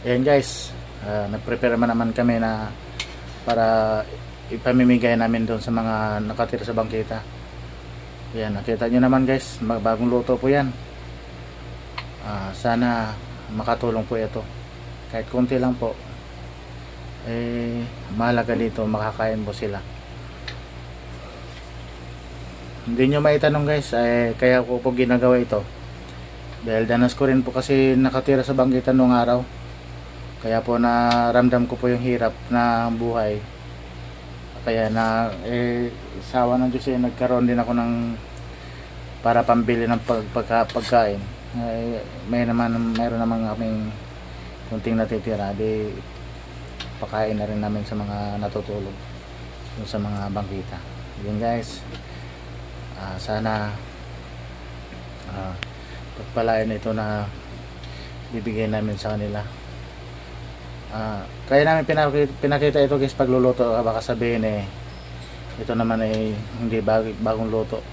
Ayan guys, nag-prepare naman kami na para ipamimigay namin doon sa mga nakatira sa bangkita. Ayan, nakita nyo naman guys, bagong luto po yan. Sana makatulong po ito. Kahit konti lang po, mahalaga dito, makakain po sila. Hindi nyo maitanong guys, kaya ko po ginagawa ito dahil danas ko rin po kasi nakatira sa bangkitan noong araw. Kaya po naramdam ko po yung hirap na buhay. Kaya sawa ng Diyos, nagkaroon din ako ng para pambili ng pagkain. Mayroon naman kaming kunting natitira, di pakain na rin namin sa mga natutulog sa mga bangkita. Yun guys, sana pagpalain ito na bibigay namin sa kanila. Kaya namin pinakita ito guys pagluluto. Baka sabihin ito naman hindi bagong luto.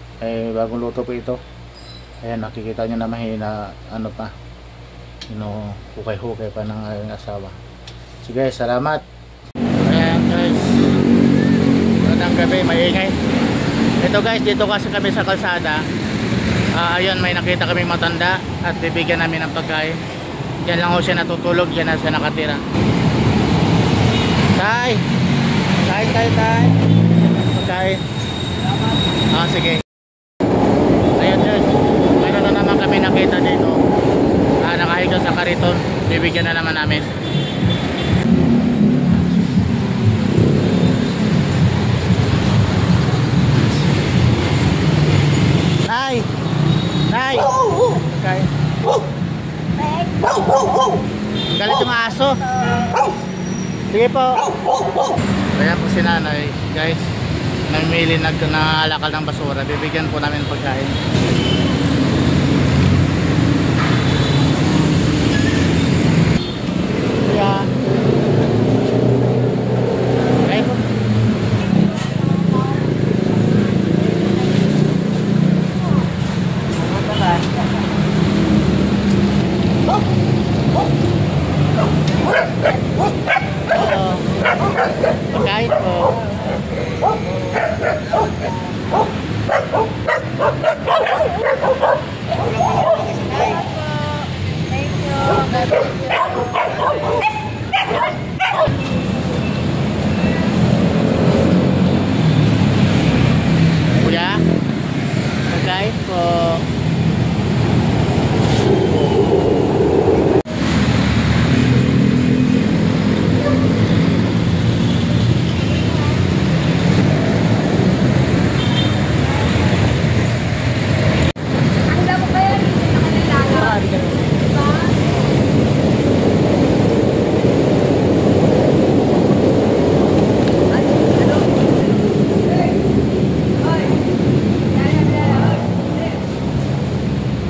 Bagong luto po ito. Ayan, nakikita nyo naman na ano pa, hukay-hukay pa ng aking asawa. So guys, salamat. Ayan guys, magandang gabi, maingay. Ito guys, dito kasi kami sa kalsada. Ayun, may nakita kami matanda at bibigyan namin ng pagkain. Yan lang ho siya natutulog, yan na siya nakatira. Tay! Pagkain. Sige. Ayun guys, mayroon na naman kami nakita dito. Nakahiga sa kariton, bibigyan na naman namin. Tay! Pagkain. Galit yung aso. Sige po. Kaya po si nanay guys, namimili naalakal ng basura. Bibigyan po namin pagkain. Kaya okay po. Pagkain po. Kuya, pagkain po.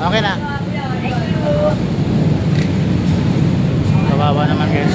Okay na. Kawawa naman guys.